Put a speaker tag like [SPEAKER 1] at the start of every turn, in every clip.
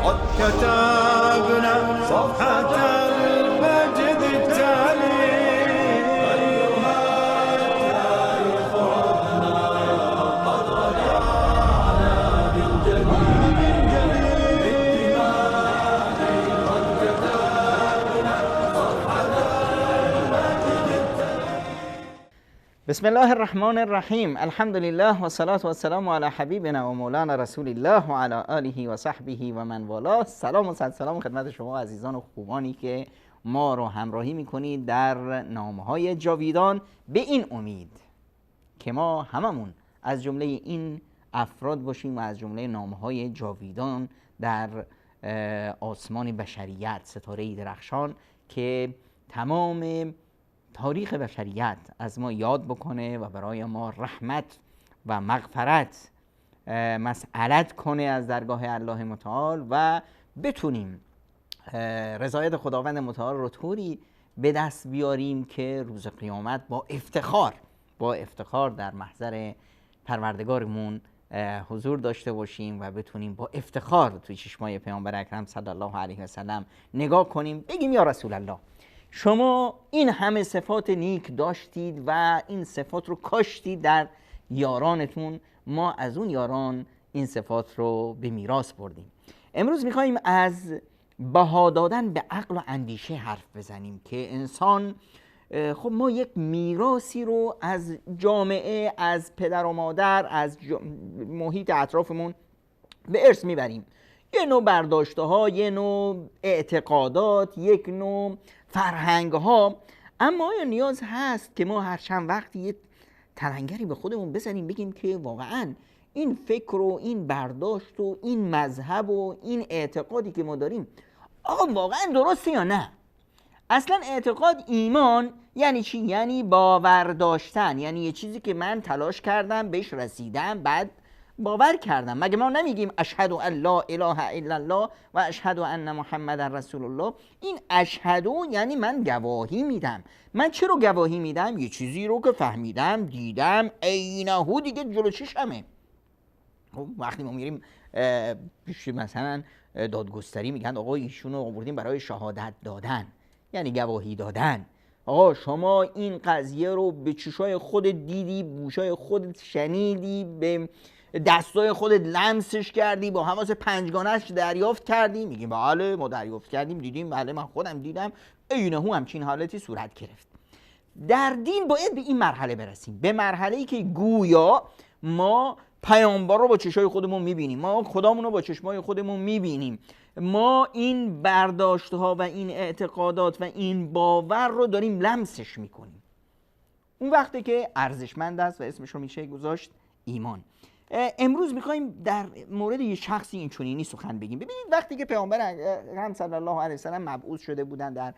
[SPEAKER 1] قد كتبنا صفحة المجد التالي أيها التاريخ عدنا قد رجعنا بالجديد بالدماء قد كتبنا صفحة المجد التالي.
[SPEAKER 2] بسم الله الرحمن الرحیم. الحمد لله و صلات و سلام علی حبیبنا و مولانا رسول الله و علی آله و صحبه و من والاه. سلام و صد سلام خدمت شما عزیزان و خوبانی که ما رو همراهی میکنید در نامه‌های جاویدان، به این امید که ما هممون از جمله این افراد باشیم و از جمله نامه‌های جاویدان در آسمان بشریت، ستاره درخشان که تمام تاریخ بشریت از ما یاد بکنه و برای ما رحمت و مغفرت مسئلت کنه از درگاه الله متعال و بتونیم رضایت خداوند متعال رو طوری به دست بیاریم که روز قیامت با افتخار در محضر پروردگارمون حضور داشته باشیم و بتونیم با افتخار توی چشمای پیامبر اکرم صلی الله علیه و سلم نگاه کنیم، بگیم یا رسول الله شما این همه صفات نیک داشتید و این صفات رو کاشتید در یارانتون، ما از اون یاران این صفات رو به میراث بردیم. امروز میخواییم از بها دادن به عقل و اندیشه حرف بزنیم که انسان، خب ما یک میراثی رو از جامعه، از پدر و مادر، از محیط اطرافمون به ارث میبریم. یه نوع برداشته ها، یه نوع اعتقادات، یک نوع فرهنگ ها. اما آیا نیاز هست که ما هر چند وقتی یه تلنگری به خودمون بزنیم بگیم که واقعا این فکر و این برداشت و این مذهب و این اعتقادی که ما داریم آقا واقعا درسته یا نه؟ اصلا اعتقاد، ایمان یعنی چی؟ یعنی باور داشتن، یعنی یه چیزی که من تلاش کردم بهش رسیدم بعد باور کردم. مگه ما نمیگیم اشهد ان لا اله الا الله و اشهد ان محمد رسول الله؟ این اشهد یعنی من گواهی میدم. من چرا گواهی میدم؟ یه چیزی رو که فهمیدم، دیدم، عینهو دیگه جلو چشمه. وقتی ما میریم مثلا دادگستری میگن آقا ایشونو آوردیم برای شهادت دادن، یعنی گواهی دادن. آقا شما این قضیه رو به چشای خودت دیدی، گوشای خودت شنیدی، به دستای خودت لمسش کردی، با حواس پنجگانه‌اش دریافت کردی؟ میگیم بله ما دریافت کردیم، دیدیم، بله من خودم دیدم، عینهو همچین حالتی صورت گرفت. در دین باید به این مرحله برسیم، به مرحله‌ای که گویا ما پیامبر رو با چشای خودمون میبینیم، ما خدامون رو با چشمای خودمون میبینیم، ما این برداشت‌ها و این اعتقادات و این باور رو داریم لمسش میکنیم. اون وقتی که ارزشمند است و اسمش رو میشه گذاشت ایمان. امروز میخوایم در مورد یه شخصی این چنینی سخن بگیم. ببینید وقتی که پیامبر اکرم صلی الله علیه و سلم مبعوث شده بودن در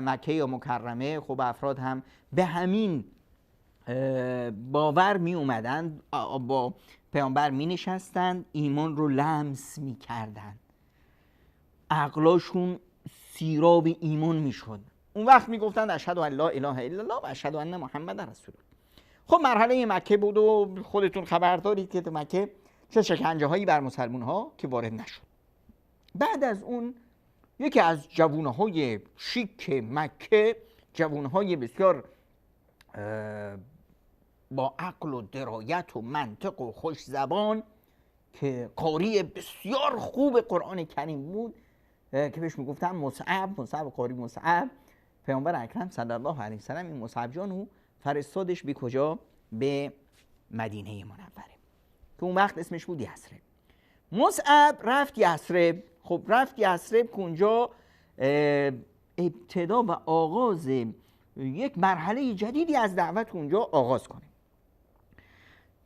[SPEAKER 2] مکه یا مکرمه، خب افراد هم به همین باور می اومدن، با پیامبر می نشستن، ایمان رو لمس می کردن، عقلاشون سیراب ایمان می شد. اون وقت می گفتن اشهد ان لا اله الا الله و اشهد ان محمد رسول الله. خب مرحله مکه بود و خودتون خبر دارید که تو مکه چه شکنجه هایی بر مسلمان ها که وارد نشد. بعد از اون یکی از جوانهای شیک مکه، جوانهای بسیار با عقل و درایت و منطق و خوش زبان که قاری بسیار خوب قرآن کریم بود، که بهش میگفتن مصعب قاری مصعب، پیامبر اکرم صلی الله علیه و سلم این مصعب جانو فرستادش به کجا؟ به مدینه منوره که اون وقت اسمش بود یثرب. مصعب رفت یثرب. خب رفت یثرب که اونجا ابتدا و آغاز یک مرحله جدیدی از دعوت اونجا آغاز کنه.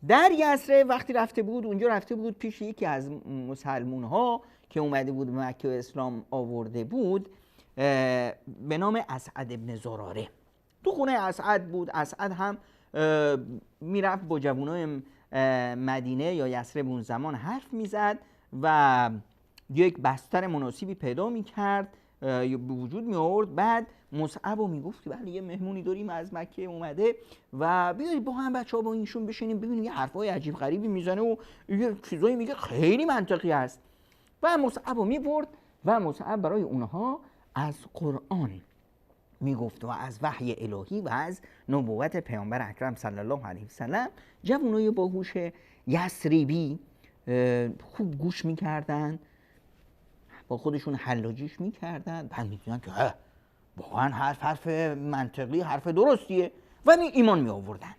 [SPEAKER 2] در یثرب وقتی رفته بود، اونجا رفته بود پیش یکی از مسلمون ها که اومده بود به مکه و اسلام آورده بود، به نام اسعد ابن زراره. تو خونه اسعد بود. اسعد هم میرفت با جوانای مدینه یا یثرب اون زمان حرف میزد و یک بستر مناسبی پیدا میکرد، به وجود می آورد. بعد مصعب رو میگفت که بله یه مهمونی داریم از مکه اومده و بیایید با هم بچه‌ها با اینشون بشینیم ببینیم، یه حرفای عجیب غریبی میزنه و یه چیزایی میگه خیلی منطقی است. و مصعب رو میبرد و مصعب برای اونها از قرآن میگفت و از وحی الهی و از نبوت پیامبر اکرم صلی الله علیه وسلم. جوانای باهوش یثریبی خوب گوش میکردن، با خودشون حلاجیش میکردن، بعد میدونن که واقعا حرف منطقی، حرف درستیه و ایمان می آوردن.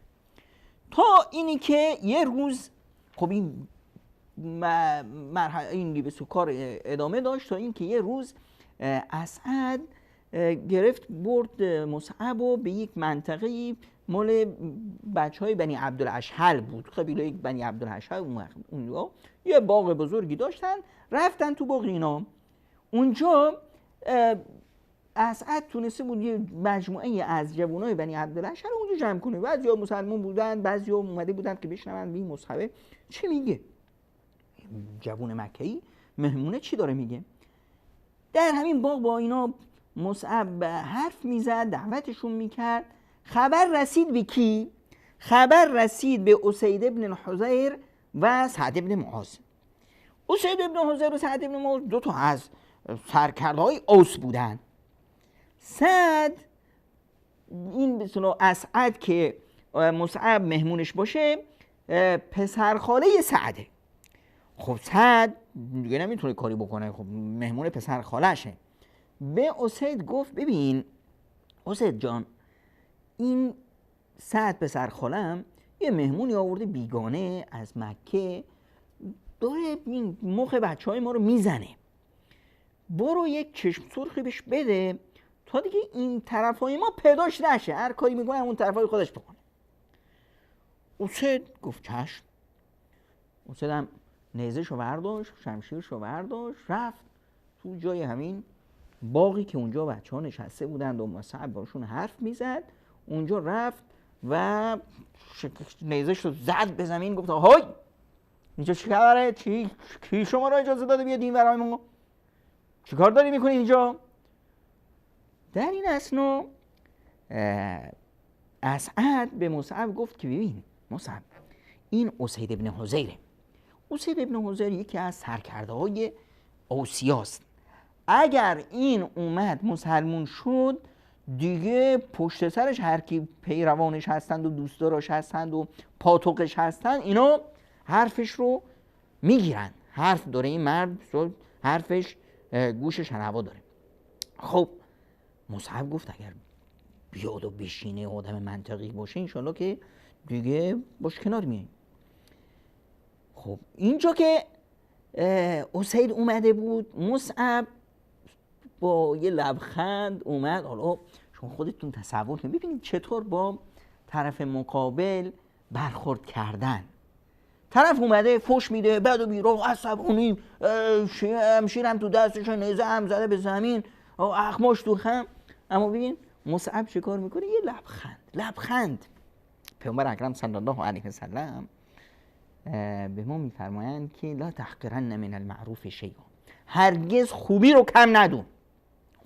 [SPEAKER 2] تا اینی که یه روز خب این مرحله این لیبس و کار ادامه داشت، تا اینکه یه روز اسعد گرفت برد مصعب و به یک منطقه مال بچهای بنی عبدالاشهل بود، قبیله بنی عبدالاشهل. اونجا یه باغ بزرگی داشتن، رفتن تو باغ اینا. اونجا اسعد تونسته بود یه مجموعه از جوانای بنی عبدالاشهل اونجا جمع کنه. بعضیا مسلمان بودن، بعضیا اومده بودن که بشنون این مصعب چی میگه. جوان مکه‌ای مهمونه چی داره میگه. در همین باغ با اینا مصعب حرف میزد، دعوتشون میکرد. خبر رسید به کی؟ خبر رسید به اسید بن حضیر و سعد بن معاذ. اسید بن حضیر و سعد بن معاذ دو تا از سرکردهای اوس بودن. سعد این بسیار اسعد که مصعب مهمونش باشه پسرخاله سعده. خب سعد دیگه نمیتونه کاری بکنه، خب مهمون پسرخالهشه. به اسید گفت ببین اسید جان، این سعد پسرخالم یه مهمونی آورده بیگانه از مکه، داره این مخ بچه های ما رو میزنه، برو یک چشم سرخی بهش بده تا دیگه این طرف های ما پیداش نشه، هر کاری میکنه همون طرف های خودش بکنه. اسید گفت چشم. اسید هم نیزش رو برداشت، شمشیرش رو برداشت، رفت تو جای همین باقی که اونجا بچه ها نشسته بودند و مصعب باشون حرف میزد. اونجا رفت و نیزش رو زد به زمین، گفت های اینجا چی خبره؟ کی شما را اجازه داده بیاد این برای ما؟ چی کار داری میکنی اینجا؟ در این اثنا اسعد به مصعب گفت که ببین مصعب، این اسید بن حضیره. اسید بن حضیر یکی از سرکرده های اوسیاست. اگر این اومد مسلمون شد دیگه پشت سرش هر کی پیروانش هستند و دوستداراش هستند و پاتوقش هستند اینا حرفش رو میگیرن. حرف داره این مرد، حرفش گوش شنوا داره. خب مصعب گفت اگر بیاد و بشینه آدم منطقی باشه انشالله که دیگه باش کنار میاییم. خب اینجا که اسید اومده بود، مصعب با یه لبخند اومد. حالا شما خودتون تصور کنید ببینید چطور با طرف مقابل برخورد کردن. طرف اومده فوش میده، بعد و بیرو عصبانی، شمشیرم تو دستش، نیزه هم زده به زمین، اخماش تو خم. اما ببین مصعب چه کار میکنه؟ یه لبخند. پیامبر اکرم صلی الله علیه وسلم به ما میفرمایند که لا تحقرن من المعروف شیئا، هرگز خوبی رو کم ندون.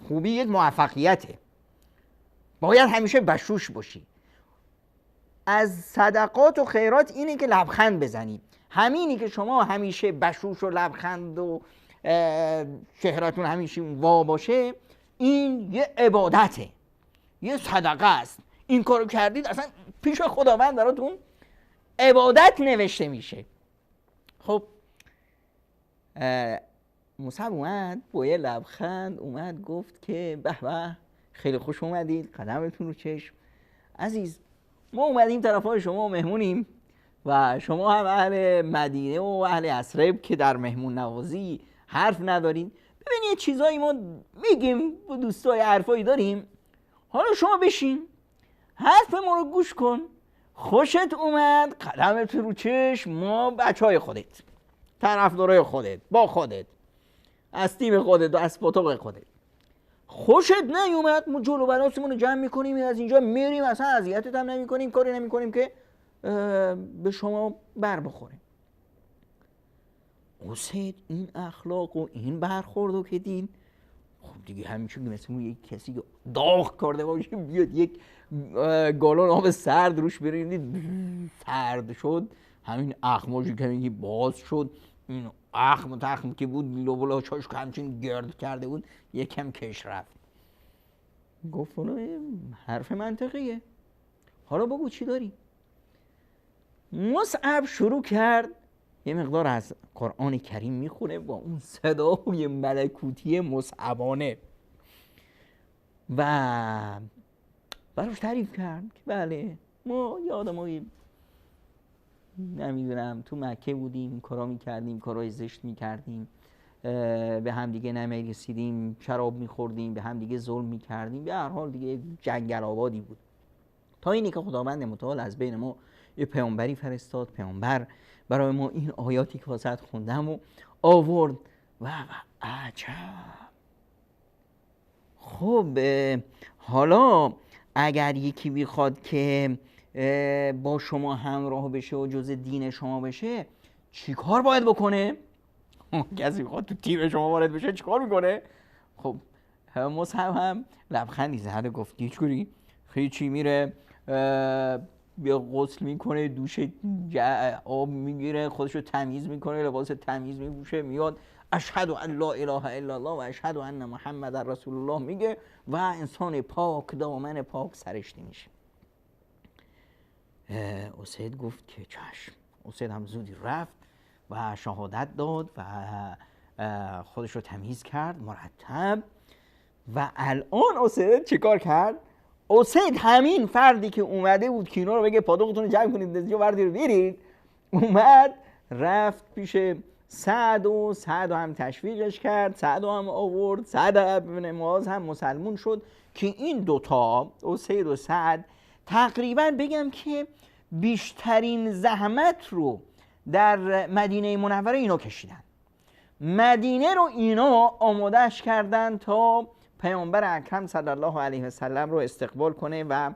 [SPEAKER 2] خوبی یک موفقیته، باید همیشه بشوش باشی. از صدقات و خیرات اینه که لبخند بزنی. همینی که شما همیشه بشوش و لبخند و شهرتون همیشه وا باشه، این یه عبادته، یه صدقه است. این کارو کردید اصلا پیش خداوند براتون عبادت نوشته میشه. خب مصعب اومد با یه لبخند اومد گفت که به به خیلی خوش اومدید، قدمتون رو چشم. عزیز ما اومدیم طرفای شما مهمونیم و شما هم اهل مدینه و اهل یثرب که در مهمون نوازی حرف ندارین. ببین یه چیزایی ما میگیم با دوستای حرفایی داریم، حالا شما بشین حرف ما رو گوش کن، خوشت اومد قدمت رو چشم، ما بچهای خودت، طرفدارای خودت، با خودت، از تیم خودت و از پاتوق خودت. خوشت نیومد ما جلو بلاسمون رو جمع میکنیم، از اینجا میریم، اصلا اذیتت هم نمیکنیم، کاری نمیکنیم که به شما بر بخوره. اسید این اخلاق و این برخوردو که دید، خب دیگه همیشه مثل یک کسی که داغ کرده باشه بیاد یک گالون آب سرد روش برید، سرد شد، همین اخماشی که میگی باز شد، این اخم که بود لبلاچاش که همچین گرد کرده بود یکم کش رفت. گفت حرف منطقیه، حالا بگو چی داری؟ مصعب شروع کرد یه مقدار از قرآن کریم میخونه با اون صدای ملکوتی مصعبانه و براش تعریف کرد که بله ما یه آدمای نمیدونم تو مکه بودیم، کارا میکردیم، کارای زشت میکردیم، به هم دیگه نمیرسیدیم، شراب میخوردیم، به هم دیگه ظلم میکردیم، به هر حال دیگه جنگل آبادی بود. تا اینی که خداوند متعال از بین ما یه پیامبری فرستاد. پیامبر برای ما این آیاتی که واسط خوندم و آورد و عجب. خب حالا اگر یکی بخواد که با شما همراه بشه و جز دین شما بشه چی کار باید بکنه؟ کسی بخواد تو تیم شما وارد بشه چی کار میکنه؟ خب مصعب هم لبخندی زد و گفت هیچ هیچی، میره بیا غسل میکنه، دوش آب میگیره، خودشو تمیز میکنه، لباس تمیز میپوشه، میاد اشهد ان لا اله الا الله و اشهد ان محمد رسول الله میگه و انسان پاک دامن پاک سرشتی میشه. اسید گفت که چشم. اسید هم زودی رفت و شهادت داد و خودشو تمیز کرد مرتب. و الان اسید چیکار کرد؟ اسید همین فردی که اومده بود که اینا رو بگه پادوقتون رو جمع کنید دزدی و وردی رو بیرید، اومد رفت پیش سعد و هم تشویقش کرد، سعد هم آورد، سعد بن معاذ هم مسلمون شد که این دوتا اسید و سعد تقریبا بگم که بیشترین زحمت رو در مدینه منوره اینا کشیدن. مدینه رو اینا آمادهش کردن تا پیامبر اکرم صلی الله علیه و سلم رو استقبال کنه و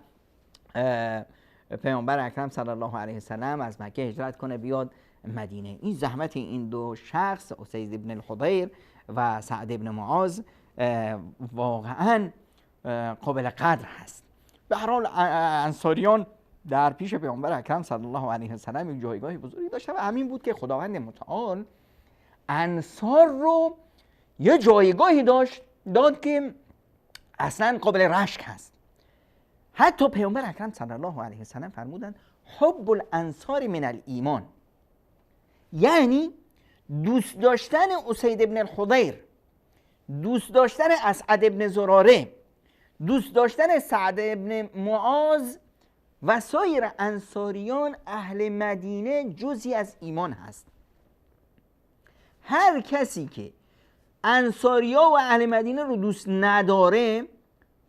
[SPEAKER 2] پیامبر اکرم صلی الله علیه و سلم از مکه هجرت کنه بیاد مدینه. این زحمت این دو شخص اسید ابن الحضیر و سعد ابن معاذ واقعا قابل قدر هست. به هر حال انصاریان در پیش پیامبر اکرم صلی الله علیه و سلم یک جایگاه بزرگی داشتن و همین بود که خداوند متعال انصار رو یه جایگاهی داد که اصلا قابل رشک هست. حتی پیامبر اکرم صلی الله علیه و سلم فرمودن حب الانصار من الایمان، یعنی دوست داشتن اسید ابن الحضیر، دوست داشتن اسعد ابن زراره، دوست داشتن سعد ابن معاذ و سایر انصاریان اهل مدینه جزئی از ایمان هست. هر کسی که انصاریا و اهل مدینه رو دوست نداره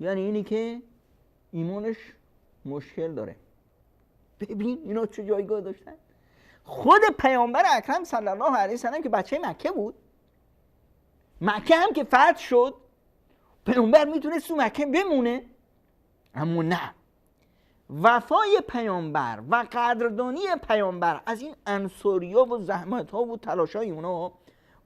[SPEAKER 2] یعنی اینی که ایمانش مشکل داره. ببین اینا چه جایگاه داشتن. خود پیامبر اکرم صلی الله علیه و سلم که بچه مکه بود، مکه هم که فتح شد، پیامبر میتونست تو مکه بمونه، اما نه. وفای پیامبر و قدردانی پیامبر از این انصاریا و زحمت‌ها و تلاش‌های اونا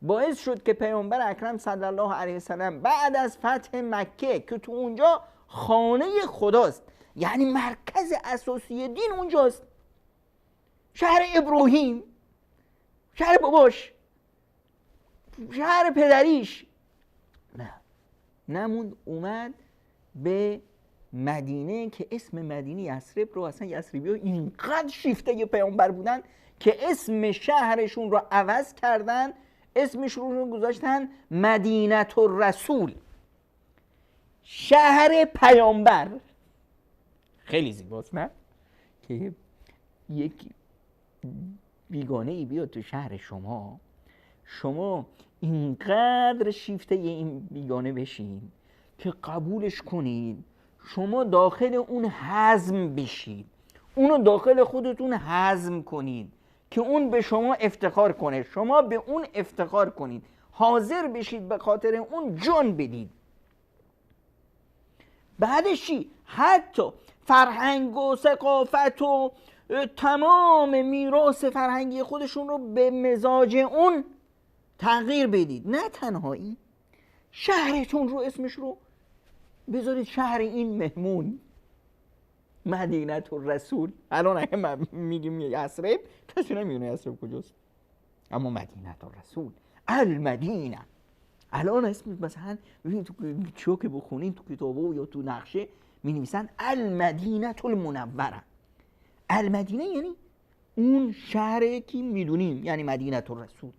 [SPEAKER 2] باعث شد که پیامبر اکرم صلی الله علیه وسلم بعد از فتح مکه که تو اونجا خانه خداست، یعنی مرکز اساسی دین اونجاست، شهر ابراهیم، شهر باباش، شهر پدریش، نموند اومد به مدینه که اسم مدینه یثرب رو، اصلا یثربی‌ها اینقدر شیفته پیامبر بودن که اسم شهرشون رو عوض کردن، اسمشون رو گذاشتن مدینه الرسول، شهر پیامبر. خیلی زیباست نه؟ که یک بیگانه ای بیاد تو شهر شما اینقدر شیفته این بیگانه بشین که قبولش کنید، شما داخل اون هضم بشید، اونو داخل خودتون هضم کنید که اون به شما افتخار کنه، شما به اون افتخار کنید، حاضر بشید به خاطر اون جان بدید. بعدش چی؟ حتی فرهنگ و ثقافت و تمام میراث فرهنگی خودشون رو به مزاج اون تغییر بدید. نه تنهایی شهرتون رو اسمش رو بذارید شهر این مهمون، مدینه الرسول. الان اگه میگیم یثرب کسی نمیدونه یثرب کجاست. اما مدینه الرسول، المدینه. الان اسم مثلا ببین تو چیو که بخونین تو کتابو یا تو نقشه می نویسن المدینه المنوره. المدینه یعنی اون شهری که میدونیم، یعنی مدینه الرسول.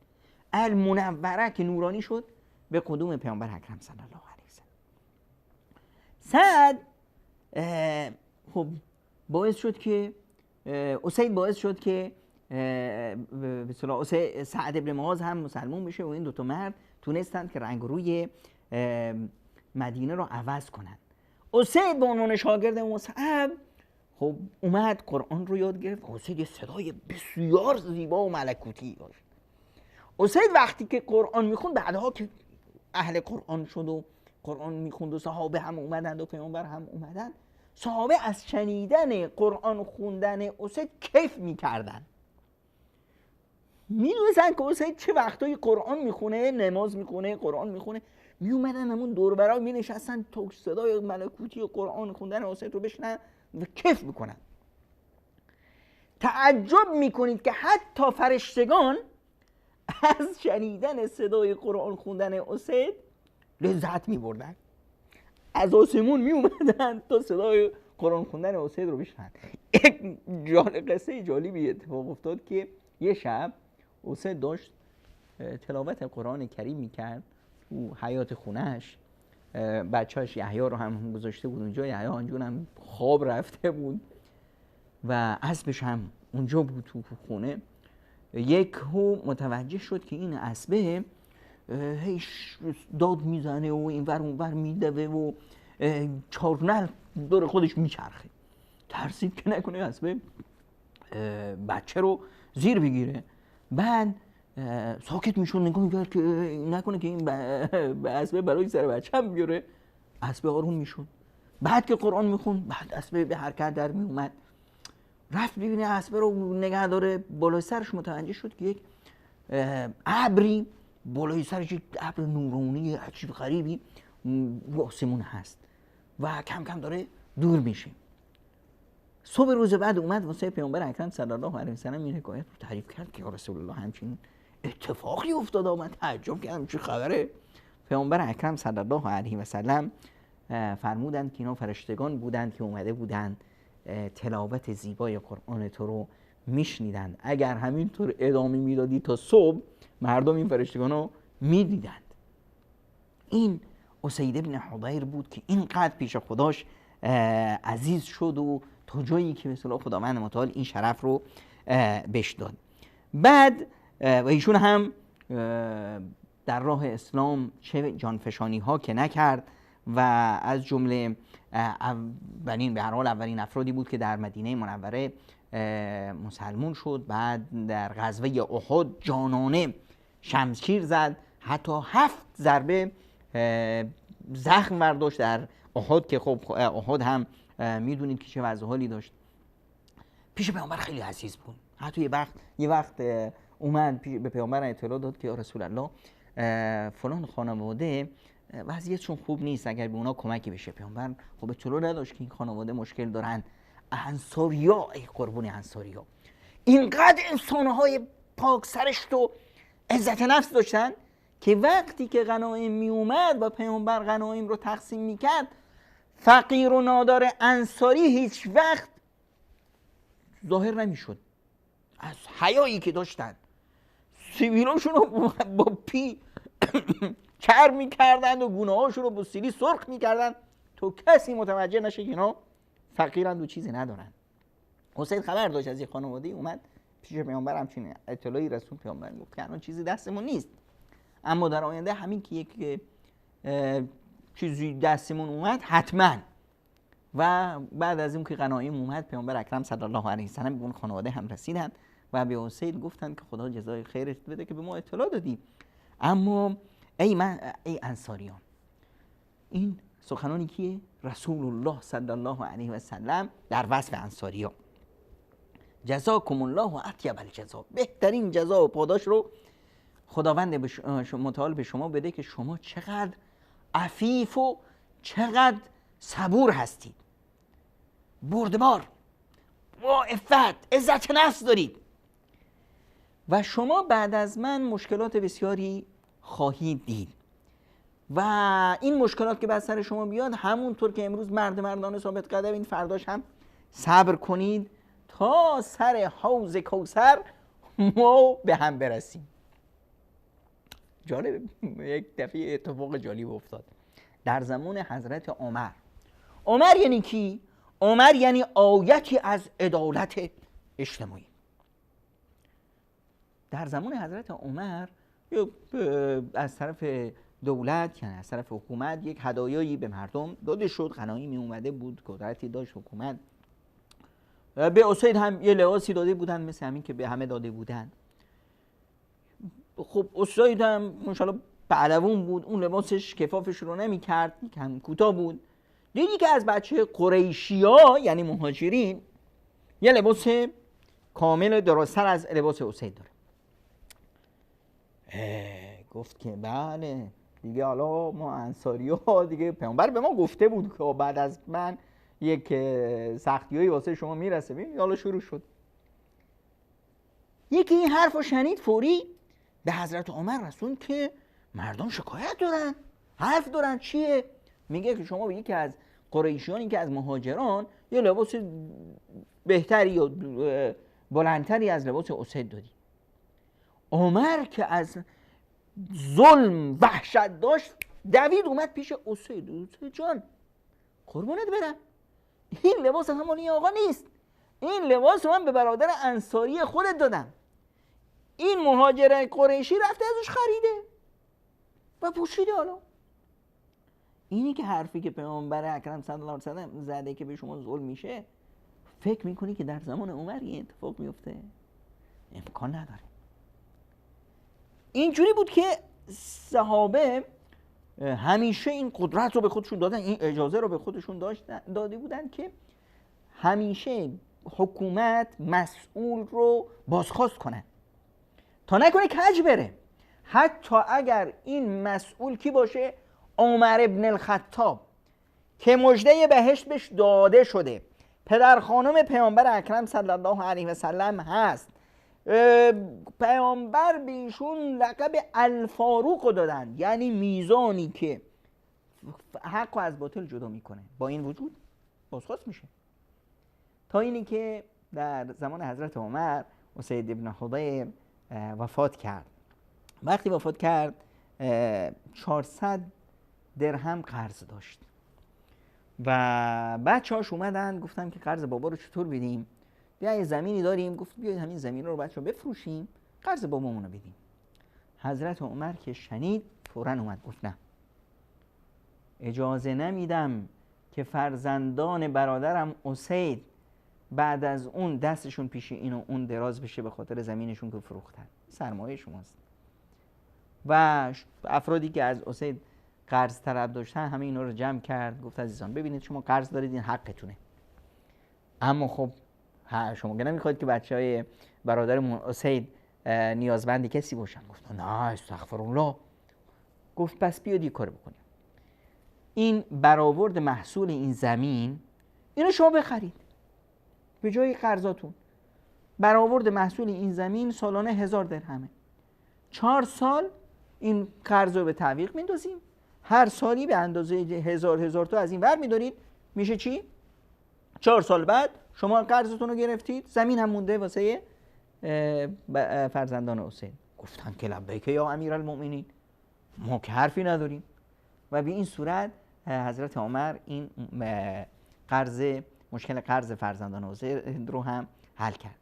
[SPEAKER 2] المنوره که نورانی شد به قدوم پیامبر اکرم صلی الله علیه و سعد خب باعث شد که اسید باعث شد که به اصطلاح سعد ابن معاذ هم مسلمان بشه و این دوتا مرد تونستند که رنگ روی مدینه رو عوض کنند. اسید به عنوان شاگرد مصعب خب اومد قرآن رو یاد گرفت. اسید یه صدای بسیار زیبا و ملکوتی داشت. اسید وقتی که قرآن میخوند، بعدها که اهل قرآن شد و قرآن میخوند و صحابه هم اومدند و پیامبر هم اومدند، صحابه از شنیدن قرآن خوندن اسید کیف میکردن. میدونستن که اسید چه وقتایی قرآن میخونه، نماز میخونه، قرآن میخونه، میومدن همون دور برای مینشستن تا صدای ملکوتی قرآن خوندن اسید رو بشنن و کیف میکنن. تعجب میکنید که حتی فرشتگان از شنیدن صدای قرآن خوندن اسید لذت میبردن، از آسمون میومدن تا صدای قرآن خوندن اسید رو بشنن. قصه جالبی اتفاق افتاد که یه شب اسید داشت تلاوت قرآن کریم میکرد تو حیاط خونهش. بچه‌اش یحیی رو هم گذاشته بود اونجا، یحیی آنجور هم خواب رفته بود و اسبش هم اونجا بود تو خونه. یک هو متوجه شد که این اسبه هیچ داد میزنه و اینور اونور میدوه و چارنل دور خودش میچرخه. ترسید که نکنه اسبه بچه رو زیر بگیره. بعد ساکت میشد، نگاه میکرد که نکنه که این اسبه برای سر بچه هم بیاره. اسبه آروم میشد. بعد که قرآن میخوند، بعد اسبه به حرکت در میومد. رفت ببینه اسبه رو نگه داره. بالای سرش متوجه شد که یک ابری بالای سرش، یک ابر نورانی عجیب غریبی رو آسمون هست و کم کم داره دور میشه. صبح روز بعد اومد واسه پیامبر اکرم صلی الله علیه و سلم این حکایت رو تعریف کرد که یا رسول الله همچین اتفاقی افتاد. من تعجب کردم چه خبره. پیامبر اکرم صلی الله علیه و سلم فرمودند که اینا فرشتگان بودند که اومده بودند تلاوت زیبای قرآن تو رو میشنیدند. اگر همینطور ادامه میدادی تا صبح، مردم این فرشتگان رو میدیدند. این اسید ابن حضیر بود که اینقدر پیش خداش عزیز شد و تا جایی که به اصطلاح خداوند متعال این شرف رو بهش داد. بعد و ایشون هم در راه اسلام چه جانفشانی ها که نکرد و از جمله اولین به هر حال اولین افرادی بود که در مدینه منوره مسلمون شد. بعد در غزوه احد جانانه شمشیر زد، حتی 7 ضربه زخم برداشت در احد که خب احد هم میدونید که چه وضع حالی داشت. پیش پیامبر خیلی عزیز بود. حتی یه وقت اومد به پیامبر اطلاع داد که یا رسول الله فلان خانواده وضعیتشون خوب نیست، اگر به اونا کمکی بشه. پیامبر خب اطلاع نداشت که این خانواده مشکل دارن. انصاریا، ای قربون انصاریا، اینقدر انسانهای پاک سرشت و عزت نفس داشتن که وقتی که غنایم می اومد و پیامبر غنایم رو تقسیم میکرد، فقیر و نادار انصاری هیچ وقت ظاهر نمیشد. از حیایی که داشتن سیبیلاشون رو با پی کر میکردن و گونه هاشون رو با سیلی سرخ میکردن تا کسی متوجه نشه که اینا فقیرند و چیزی ندارن. حسین خبر داشت از یک خانواده اومد پیش پیامبر، همچین اطلاعی رسول پیامبر گفت که الان چیزی دستمون نیست، اما در آینده همین که یک چیزی دستمون اومد حتما. و بعد از اون که غنایم اومد، پیامبر اکرم صلی الله علیه و سلم به اون خانواده هم رسیدند و به اسید گفتند که خدا جزای خیرت بده که به ما اطلاع دادی. اما ای انصاریان، این سخنانی کیه؟ رسول الله صلی الله علیه و سلم در وصف انصاریا. جزاکم الله اطیب الجزا، بهترین جزا و پاداش رو خداوند متعال به شما بده که شما چقدر عفیف و چقدر صبور هستید، بردبار، با عفت، عزت نفس دارید. و شما بعد از من مشکلات بسیاری خواهید دید و این مشکلات که بعد سر شما بیاد همونطور که امروز مردانه ثابت قدمین، فرداش هم صبر کنید تا سر حوض کوثر ما به هم برسیم. جالب، یک دفعه اتفاق جالب افتاد در زمان حضرت عمر. عمر یعنی کی؟ عمر یعنی آیتی از عدالت اجتماعی. در زمان حضرت عمر از طرف دولت، یعنی از طرف حکومت، یک هدایایی به مردم داده شد. غنایمی اومده بود، قدرتی داشت حکومت. به اسید هم یه لباسی داده بودن مثل همین که به همه داده بودن. خب اسید هم ماشاءالله پهلوون بود، اون لباسش کفافش رو نمی کرد، کم کوتاه بود. دیدی که از بچه قریشی‌ها یعنی مهاجرین یه لباس کامل درست‌تر از لباس اسید داره. گفت که بله دیگه، حالا ما انصاری‌ها دیگه پیامبر به ما گفته بود که بعد از من یک سختی‌هایی واسه شما میرسه. ببین حالا شروع شد. یکی این حرفو شنید، فوری به حضرت عمر رسوند که مردم شکایت دارن، حرف دارن. چیه؟ میگه که شما به یکی از قریشیانی که از مهاجران یه لباس بهتری یا بلندتری از لباس اسید دادی. عمر که از ظلم وحشت داشت دوید اومد پیش اسید جان قربونت برم، این لباس همون این آقا نیست، این لباس من به برادر انصاری خودت دادم، این مهاجر قریشی رفته ازش خریده و پوشیده. حالا اینی که حرفی که پیامبر اکرم صلی الله علیه و سلم زده که به شما ظلم میشه، فکر میکنی که در زمان عمر این اتفاق میفته؟ امکان نداره. اینجوری بود که صحابه همیشه این قدرت رو به خودشون دادن، این اجازه رو به خودشون داده بودن که همیشه حکومت مسئول رو بازخواست کنه تا نکنه کج بره. حتی اگر این مسئول کی باشه؟ عمر ابن الخطاب که مژده بهشت بهش داده شده، پدر خانم پیامبر اکرم صلی الله علیه و سلم هست. پیامبر به ایشون لقب الفاروق دادن، یعنی میزانی که حق از باطل جدا میکنه. با این وجود بازخواست میشه. تا اینی که در زمان حضرت عمر اسید ابن حضیر وفات کرد. وقتی وفات کرد 400 درهم قرض داشت و بچه‌هاش اومدن گفتن که قرض بابا رو چطور بدیم؟ یه زمینی داریم. گفت بیایید همین زمین رو بچه‌ها بفروشیم، قرض بابامون رو بدیم. حضرت عمر که شنید فوراً اومد گفت نه، اجازه نمیدم که فرزندان برادرم اسید بعد از اون دستشون پیش این و اون دراز بشه به خاطر زمینشون که فروختن، سرمایه شماست. و افرادی که از اسید قرض طلب داشتن همه اینا رو جمع کرد. گفت عزیزان ببینید شما قرض دارید، این حقتونه، اما خب شما که نمیخواید که بچهای برادرمون اسید نیازمندی کسی باشن. گفت نه استغفرالله. گفت پس بیاد یه کار بکنیم، این برآورد محصول این زمین اینو شما بخرید به جای قرضاتون. برآورد محصول این زمین سالانه 1000 درهمه. 4 سال این قرض رو به تعویق میندازیم، هر سالی به اندازه 1000 تا از این ور میدارید. میشه چی؟ 4 سال بعد شما قرضتون رو گرفتید، زمین هم مونده واسه فرزندان حسین. گفتن که لبیک یا امیرالمؤمنین، ما که حرفی نداریم. و به این صورت حضرت عمر این مشکل قرض فرزندان حسین رو هم حل کرد.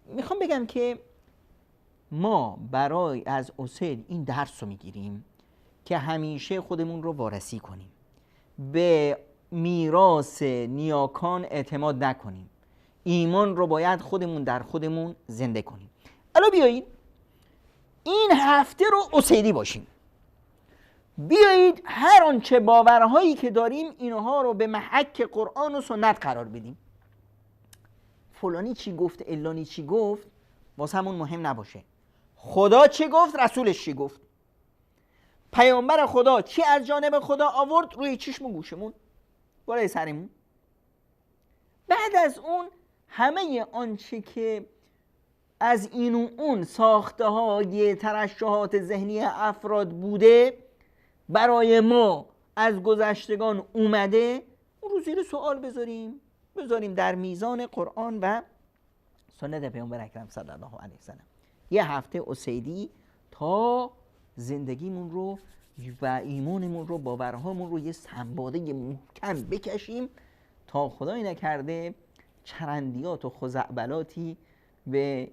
[SPEAKER 2] میخوام بگم که ما برای از اسید این درس رو میگیریم که همیشه خودمون رو وارسی کنیم، به میراث نیاکان اعتماد نکنیم، ایمان رو باید خودمون در خودمون زنده کنیم. الان بیایید این هفته رو اسیدی باشیم، بیایید هر آنچه باورهایی که داریم اینها رو به محک قرآن و سنت قرار بدیم. فلانی چی گفت، علانی چی گفت واسه همون مهم نباشه. خدا چی گفت، رسولش چی گفت، پیامبر خدا چی از جانب خدا آورد روی چشم و گوشمون، بالای سرمون. بعد از اون همه آنچه که از این و اون ساخته های ترشحات ذهنی افراد بوده برای ما از گذشتگان اومده، اون رو زیر سوال بذاریم در میزان قرآن و سنت پیامبر اکرم صلی الله علیه وسلم. یه هفته اسیدی تا زندگیمون رو و ایمانمون رو، باورهامون رو یه سنباده محکم بکشیم تا خدای نکرده چرندیات و خزعبلاتی به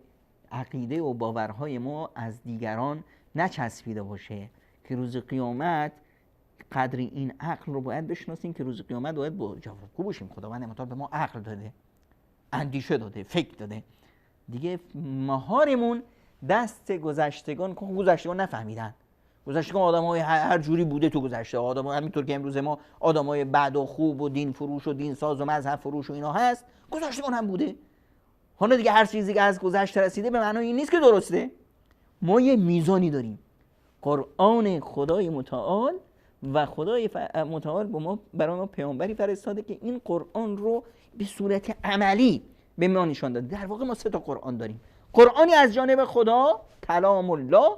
[SPEAKER 2] عقیده و باورهای ما از دیگران نچسبیده باشه که روز قیامت قدری این عقل رو باید بشناسیم که روز قیامت باید با جوابگو باشیم. خداوند متعال به ما عقل داده، اندیشه داده، فکر داده، دیگه مهارمون دست گذشتگان که گذشتگان نفهمیدن. گذشتگان آدمای هر جوری بوده تو گذشته، آدمای همینطور که امروز ما آدمای بد و خوب و دین فروش و دین ساز و مذهب فروش و اینا هست، گذشتگان هم بوده. حالا دیگه هر چیزی که از گذشته رسیده به معنای این نیست که درسته. ما یه میزانی داریم، قرآن خدای متعال و خدای متعال برای ما پیامبری فرستاده که این قرآن رو به صورت عملی به ما نشان داده. در واقع ما 3 قرآن داریم. قرآنی از جانب خدا کلام الله،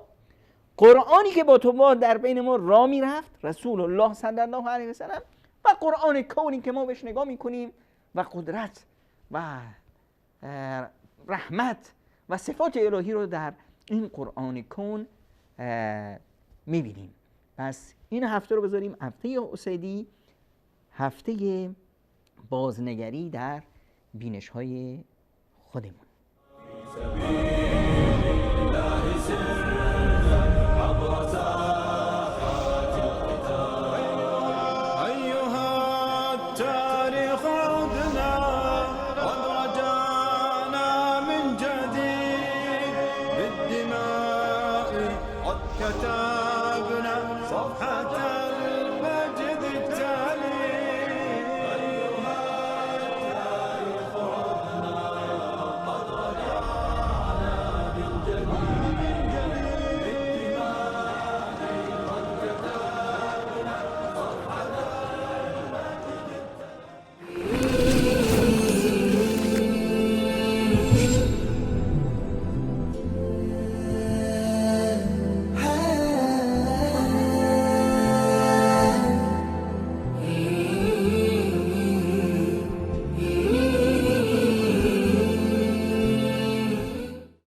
[SPEAKER 2] قرآنی که با تو در بین ما راه میرفت رسول الله صلی الله علیه و سلم، و قرآن کونی که ما بهش نگاه میکنیم و قدرت و رحمت و صفات الهی رو در این قرآن کون میبینیم. پس این هفته رو بذاریم هفته اسیدی، هفته بازنگری در بینش های خودمون.
[SPEAKER 1] كتاب